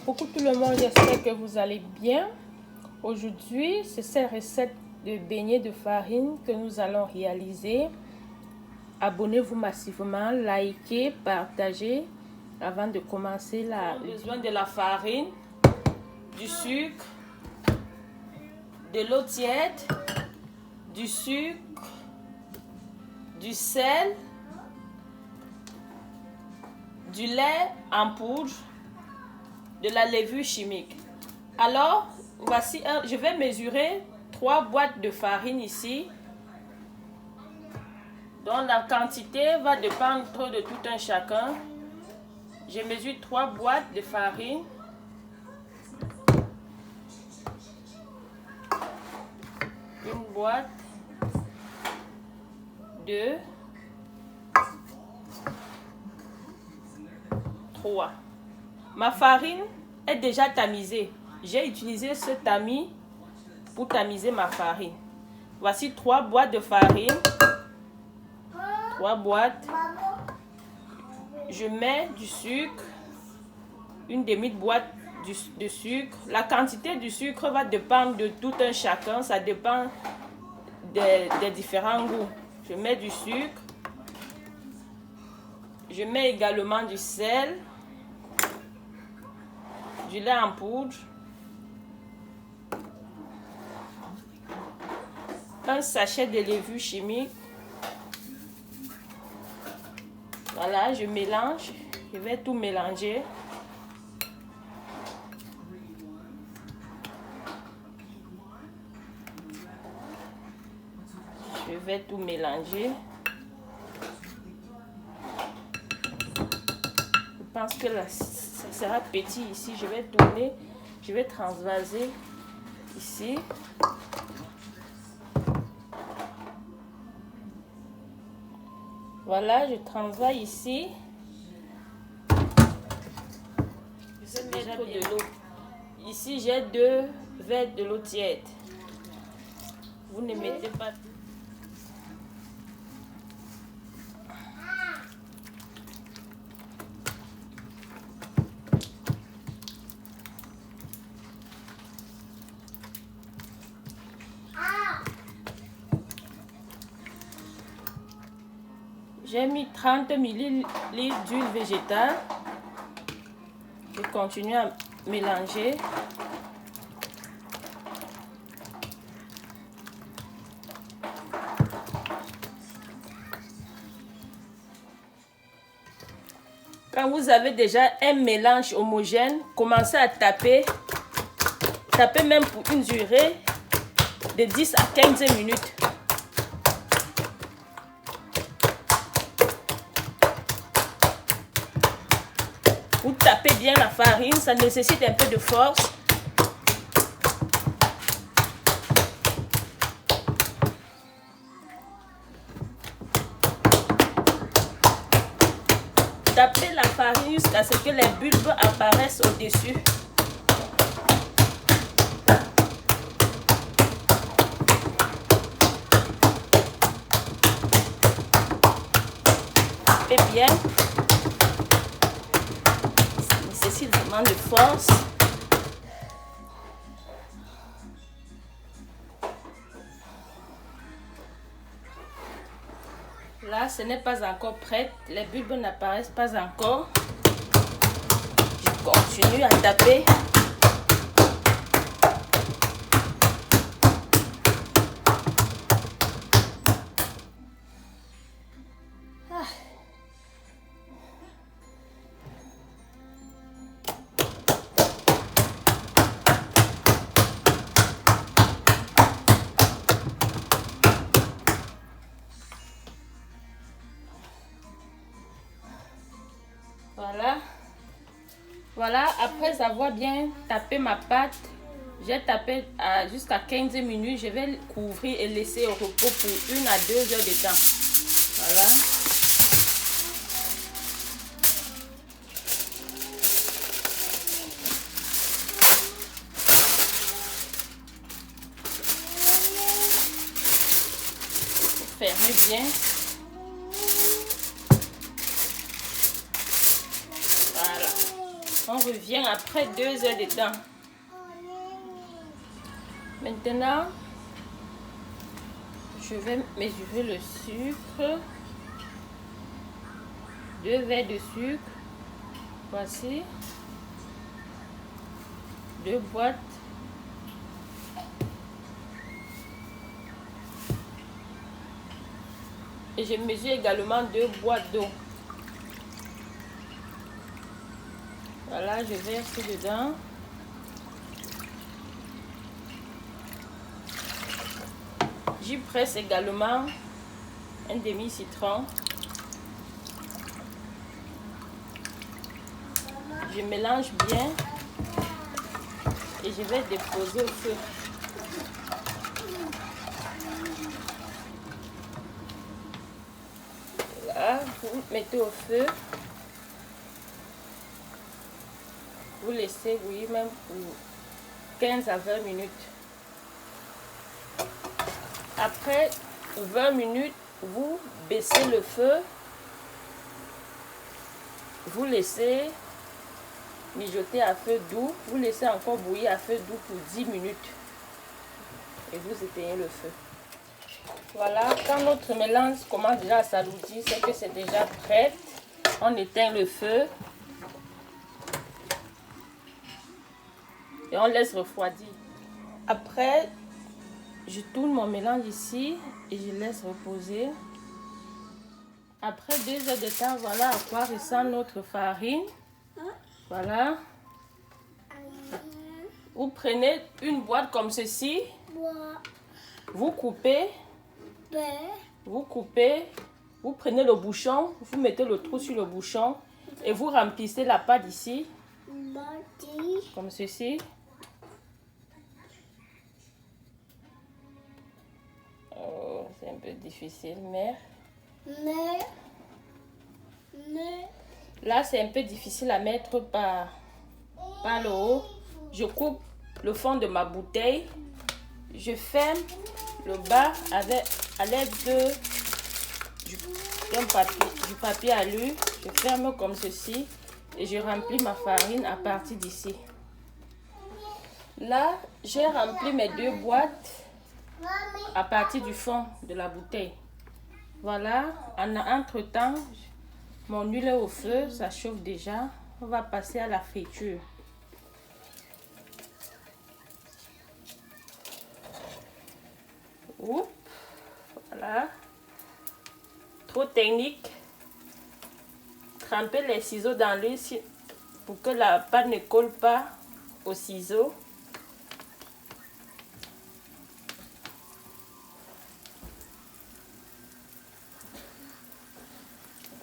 Coucou tout le monde, j'espère que vous allez bien. Aujourd'hui, c'est cette recette de beignets de farine que nous allons réaliser. Abonnez-vous massivement, likez, partagez avant de commencer. Nous avons besoin de la farine, du sucre, de l'eau tiède, du sucre, du sel, du lait en poudre, de la levure chimique. Alors, voici je vais mesurer 3 boîtes de farine ici, dont la quantité va dépendre de tout un chacun. Je mesure 3 boîtes de farine. Une boîte, 2, 3. Ma farine est déjà tamisée. J'ai utilisé ce tamis pour tamiser ma farine. Voici 3 boîtes de farine. 3 boîtes. Je mets du sucre, une demi-boîte de sucre. La quantité du sucre va dépendre de tout un chacun. Ça dépend des différents goûts. Je mets du sucre. Je mets également du sel, du lait en poudre, un sachet de levure chimique. Voilà, je mélange. Je vais tout mélanger. Je vais tout mélanger. Je pense que là, ça sera petit ici. Je vais tourner. Je vais transvaser ici. Voilà, je transvase ici. Je vais mettre de l'eau. Ici, j'ai 2 verres de l'eau tiède. Vous ne mettez pas. J'ai mis 30 ml d'huile végétale. Je continue à mélanger. Quand vous avez déjà un mélange homogène, commencez à taper. Tapez même pour une durée de 10 à 15 minutes. Vous tapez bien la farine, ça nécessite un peu de force. Tapez la farine jusqu'à ce que les bulbes apparaissent au-dessus. Tapez bien. Vraiment de force. Là, ce n'est pas encore prêt. Les bulbes n'apparaissent pas encore. Je continue à taper. Voilà, après avoir bien tapé ma pâte, j'ai tapé jusqu'à 15 minutes. Je vais couvrir et laisser au repos pour 1 à 2 heures de temps. Voilà. Fermez bien. Voilà. On revient après 2 heures de temps. Maintenant, je vais mesurer le sucre. 2 verres de sucre. Voici. 2 boîtes. Et je mesure également 2 boîtes d'eau. Voilà, je verse dedans. J'y presse également un demi-citron. Je mélange bien et je vais déposer au feu. Là, vous mettez au feu. Vous laissez bouillir même pour 15 à 20 minutes. Après 20 minutes, vous baissez le feu. Vous laissez mijoter à feu doux. Vous laissez encore bouillir à feu doux pour 10 minutes. Et vous éteignez le feu. Voilà, quand notre mélange commence déjà à s'alourdir, c'est que c'est déjà prêt. On éteint le feu. Et on laisse refroidir. Après, je tourne mon mélange ici et je laisse reposer. Après 2 heures de temps, voilà à quoi ressemble notre farine. Voilà. Vous prenez une boîte comme ceci. Vous coupez. Vous coupez. Vous prenez le bouchon. Vous mettez le trou sur le bouchon. Et vous remplissez la pâte ici. Comme ceci. Oh, c'est un peu difficile, mais... Là, c'est un peu difficile à mettre par le haut. Je coupe le fond de ma bouteille. Je ferme le bas avec à l'aide du papier alu. Je ferme comme ceci et je remplis ma farine à partir d'ici. Là, j'ai rempli mes 2 boîtes à partir du fond de la bouteille. Voilà, entre-temps, mon huile est au feu, ça chauffe déjà. On va passer à la friture. Oups, voilà. Trop technique. Trempez les ciseaux dans l'huile pour que la pâte ne colle pas aux ciseaux.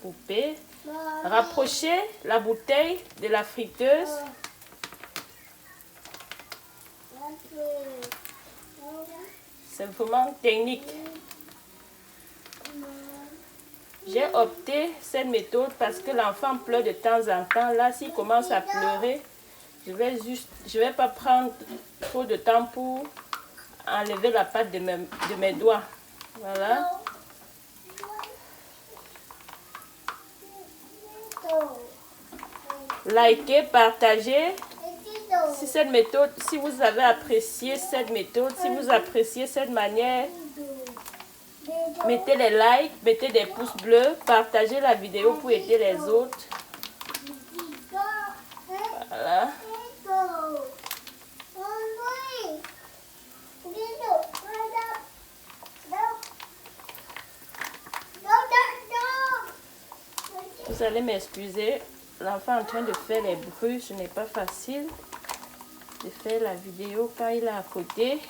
Couper. Rapprochez la bouteille de la friteuse. C'est vraiment technique. J'ai opté cette méthode parce que l'enfant pleure de temps en temps. Là, s'il commence à pleurer, je vais pas prendre trop de temps pour enlever la pâte de mes doigts. Voilà. Likez, partagez. Si vous avez apprécié cette méthode, si vous appréciez cette manière, mettez les likes, mettez des pouces bleus, partagez la vidéo pour aider les autres. Voilà. Vous allez m'excuser, l'enfant est en train de faire les bruits, ce n'est pas facile de faire la vidéo quand il est à côté.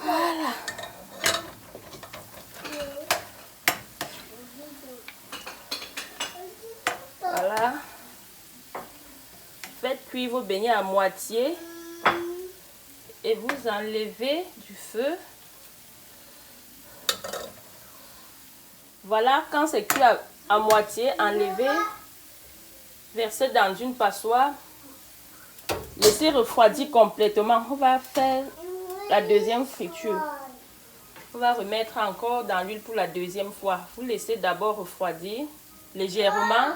Voilà. Voilà. Faites cuire vos beignets à moitié et vous enlevez du feu. Voilà, quand c'est cuit à moitié, enlevez, versez dans une passoire, laissez refroidir complètement. On va faire la deuxième friture. On va remettre encore dans l'huile pour la deuxième fois. Vous laissez d'abord refroidir légèrement.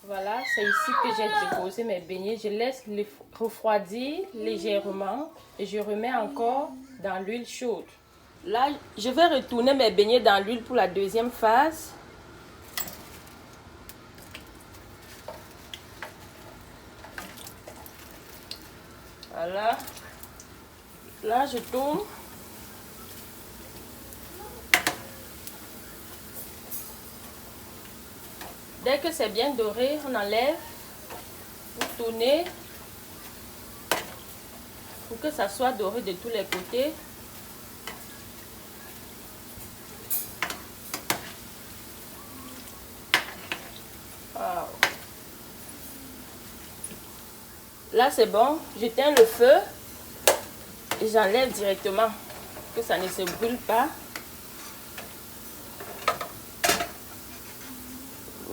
Voilà, c'est ici que j'ai déposé mes beignets. Je laisse refroidir légèrement et je remets encore dans l'huile chaude. Là, je vais retourner mes beignets dans l'huile pour la deuxième phase. Voilà. Là, je tourne. Dès que c'est bien doré, on enlève. Vous tournez pour que ça soit doré de tous les côtés. Wow. Là, c'est bon. J'éteins le feu et j'enlève directement, que ça ne se brûle pas.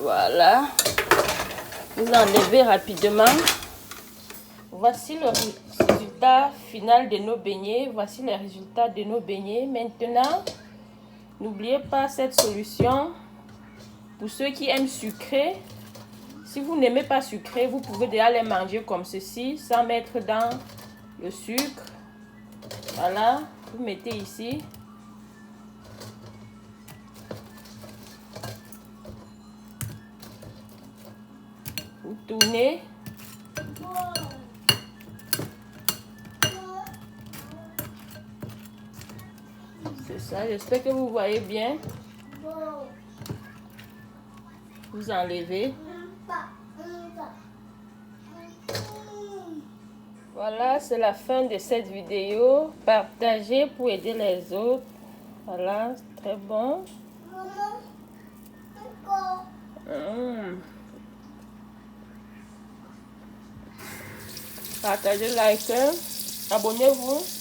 Voilà. Vous enlevez rapidement. Voici le résultat final de nos beignets. Voici les résultats de nos beignets. Maintenant, n'oubliez pas cette solution. Pour ceux qui aiment sucré, si vous n'aimez pas sucré, vous pouvez déjà les manger comme ceci, sans mettre dans le sucre. Voilà, vous mettez ici. Vous tournez. C'est ça, j'espère que vous voyez bien. Vous enlevez. Voilà, c'est la fin de cette vidéo. Partagez pour aider les autres. Voilà, c'est très bon. Partagez, likez, abonnez-vous.